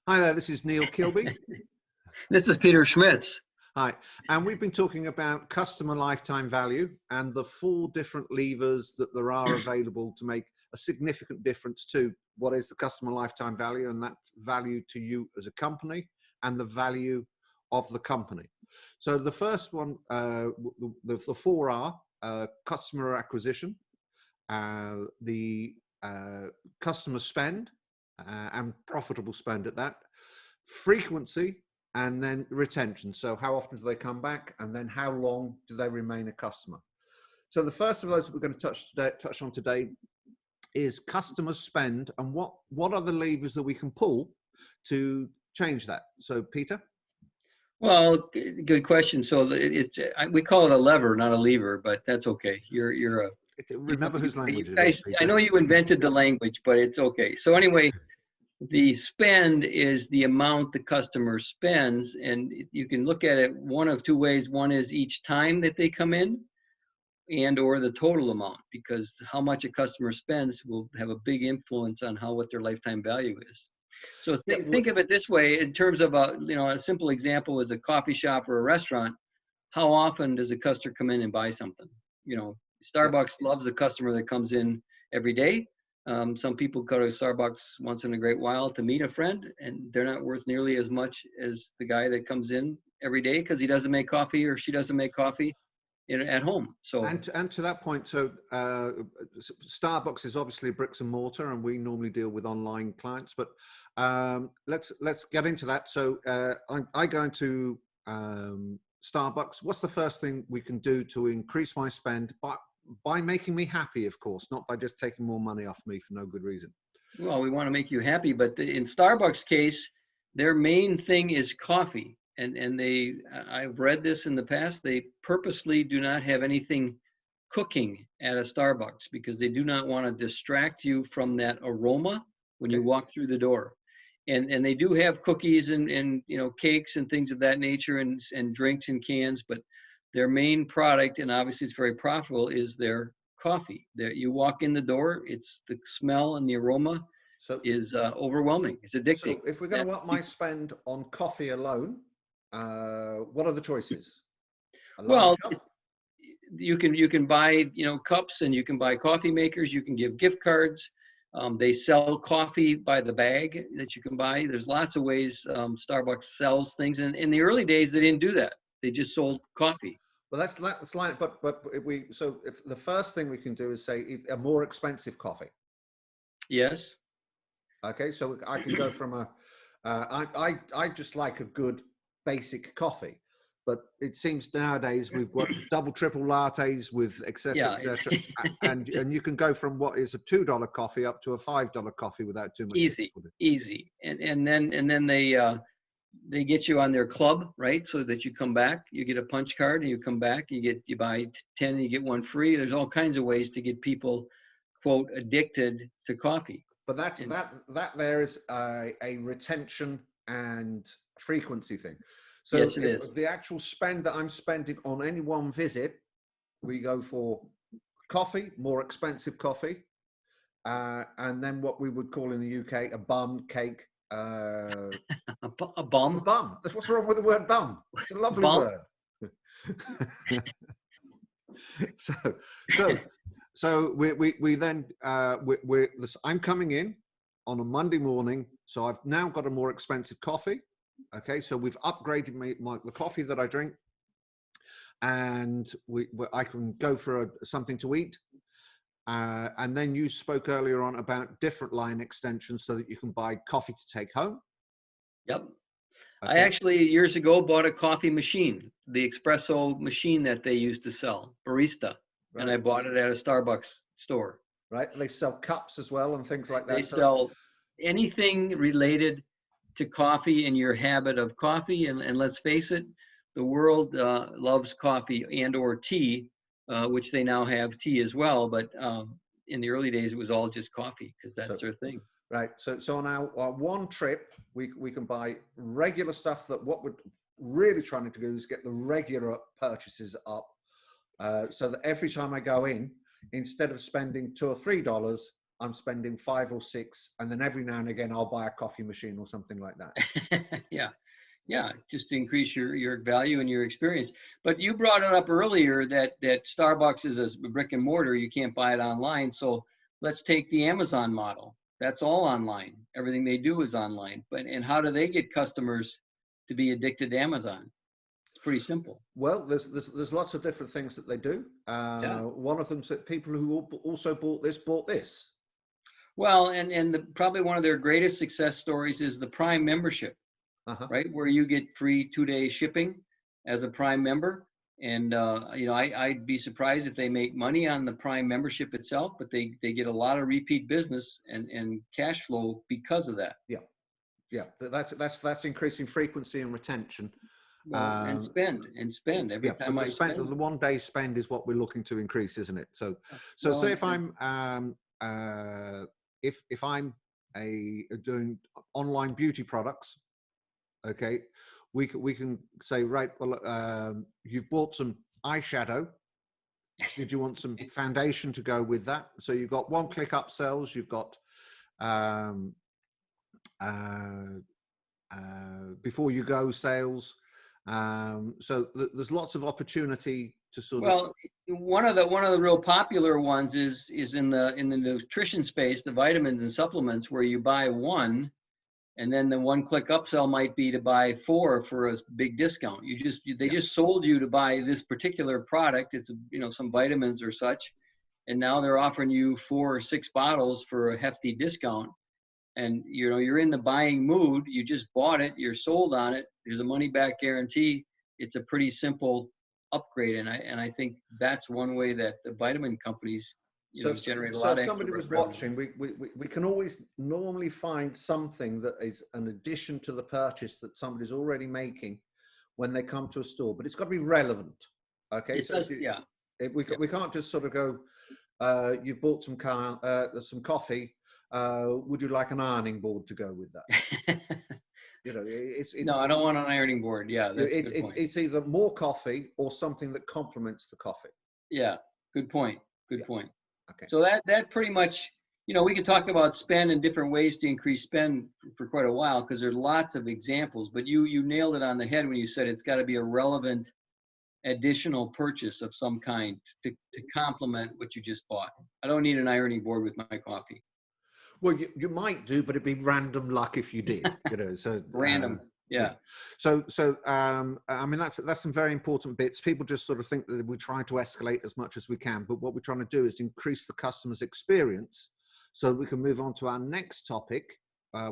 Hi there, this is Neil Kilby. This is Peter Schmitz. Hi, and we've been talking about customer lifetime value and the 4 different levers that there are available to make a significant difference to what is the customer lifetime value, and that's value to you as a company and the value of the company. So the first one, the 4 are customer acquisition, the customer spend, and profitable spend at that, frequency, and then retention. So how often do they come back, and then how long do they remain a customer? So the first of those that we're going to touch on today is customer spend, and what are the levers that we can pull to change that? So Peter? Well, good question. So we call it a lever, not a lever, but that's okay. Remember whose language it is, guys, Peter. I know you invented the language, but it's okay. So anyway, the spend is the amount the customer spends, and you can look at it one of 2 ways. One is each time that they come in, and or the total amount, because how much a customer spends will have a big influence on what their lifetime value is. So think of it this way, in terms of a simple example is a coffee shop or a restaurant. How often does a customer come in and buy something? Starbucks loves a customer that comes in every day. Some people go to Starbucks once in a great while to meet a friend, and they're not worth nearly as much as the guy that comes in every day because he doesn't make coffee or she doesn't make coffee at home. So and to that point, so Starbucks is obviously bricks and mortar, and we normally deal with online clients. But let's get into that. So I go into Starbucks. What's the first thing we can do to increase my spend by making me happy? Of course, not by just taking more money off me for no good reason. Well, we want to make you happy, but in Starbucks case, their main thing is coffee. And I've read this in the past, they purposely do not have anything cooking at a Starbucks because they do not want to distract you from that aroma when you walk through the door. And they do have cookies and cakes and things of that nature, and drinks in cans, but their main product, and obviously it's very profitable, is their coffee. You walk in the door, it's the smell and the aroma is overwhelming. It's addicting. So if we're going to up my spend on coffee alone, what are the choices? Well, you can buy cups, and you can buy coffee makers. You can give gift cards. They sell coffee by the bag that you can buy. There's lots of ways Starbucks sells things. And in the early days, they didn't do that. They just sold coffee. Well, that's like, but if the first thing we can do is say a more expensive coffee. Yes. Okay, so I can go from I just like a good basic coffee, but it seems nowadays we've got double, triple lattes with etc. and you can go from what is a $2 coffee up to a $5 coffee without too much easy. And then they get you on their club, right? So that you come back, you get a punch card, and you come back, you buy 10 and you get 1 free. There's all kinds of ways to get people, quote, addicted to coffee. But that there is a retention and frequency thing. So yes, it is. The actual spend that I'm spending on any one visit, we go for coffee, more expensive coffee, and then what we would call in the UK a bun, cake. A bum? A bum. That's what's wrong with the word bum. It's a lovely word. So we then I'm coming in on a Monday morning, so I've now got a more expensive coffee. Okay, so we've upgraded the coffee that I drink, and I can go for something to eat. And then you spoke earlier on about different line extensions so that you can buy coffee to take home. Yep. Okay. I actually years ago bought a coffee machine, the espresso machine that they used to sell, barista. Right. And I bought it at a Starbucks store. Right. They sell cups as well and things like that. They sell anything related to coffee and your habit of coffee. And let's face it, the world loves coffee and or tea, which they now have tea as well. But in the early days, it was all just coffee because that's their thing. Right. So on our one trip, we can buy regular stuff. That what we're really trying to do is get the regular purchases up, so that every time I go in, instead of spending $2 or $3, I'm spending 5 or 6, and then every now and again I'll buy a coffee machine or something like that. Yeah. Yeah, just to increase your value and your experience. But you brought it up earlier that Starbucks is a brick and mortar. You can't buy it online. So let's take the Amazon model. That's all online. Everything they do is online. And how do they get customers to be addicted to Amazon? It's pretty simple. Well, there's lots of different things that they do. Yeah. One of them said people who also bought this. Well, and probably one of their greatest success stories is the Prime membership. Right, where you get free 2-day shipping as a Prime member. And I'd be surprised if they make money on the Prime membership itself, but they get a lot of repeat business and cash flow because of that. Yeah, that's increasing frequency and retention. Well, and spend every time I spend. The 1-day spend is what we're looking to increase, isn't it? So say if I'm if I'm doing online beauty products. Okay, we can say, right, well, you've bought some eyeshadow. Did you want some foundation to go with that? So you've got one-click upsells. You've got before you go sales. So there's lots of opportunity to sort of. Well, one of the real popular ones is in the nutrition space, the vitamins and supplements, where you buy one. And then the one-click upsell might be to buy 4 for a big discount. They just sold you to buy this particular product. It's some vitamins or such, and now they're offering you 4 or 6 bottles for a hefty discount. And you're in the buying mood. You just bought it. You're sold on it. There's a money-back guarantee. It's a pretty simple upgrade, and I think that's one way that the vitamin companies. Generate a lot of. So somebody was watching. We can always normally find something that is an addition to the purchase that somebody's already making when they come to a store, but it's got to be relevant. Okay, we can't just sort of go. You've bought some coffee. Would you like an ironing board to go with that? It's no, I don't want an ironing board. Yeah, it's either more coffee or something that complements the coffee. Yeah, good point. Good point. Okay. So that pretty much, we could talk about spend and different ways to increase spend for quite a while, because there are lots of examples, but you nailed it on the head when you said it's got to be a relevant additional purchase of some kind to complement what you just bought. I don't need an ironing board with my coffee. Well, you might do, but it'd be random luck if you did, so random. Yeah. So I mean, that's some very important bits. People just sort of think that we try to escalate as much as we can, but what we're trying to do is increase the customer's experience so that we can move on to our next topic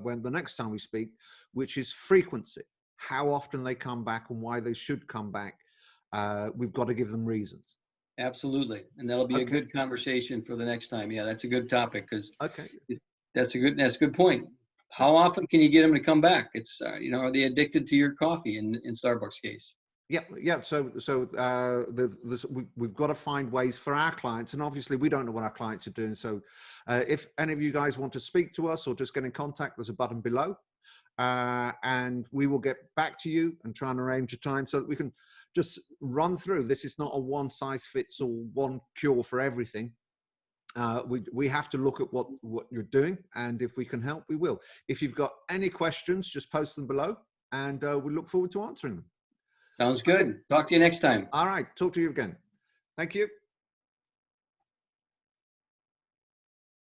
when the next time we speak, which is frequency. How often they come back and why they should come back. We've got to give them reasons. Absolutely. And that'll be a good conversation for the next time. Yeah, that's a good topic because that's a good point. How often can you get them to come back? It's, are they addicted to your coffee in Starbucks case? Yeah. So we've got to find ways for our clients, and obviously we don't know what our clients are doing. So if any of you guys want to speak to us or just get in contact, there's a button below, and we will get back to you and try and arrange a time so that we can just run through. This is not a one-size-fits-all, one cure for everything. We have to look at what you're doing, and if we can help, we will. If you've got any questions, just post them below, and we look forward to answering them. Sounds good. Okay. Talk to you next time. All right. Talk to you again. Thank you.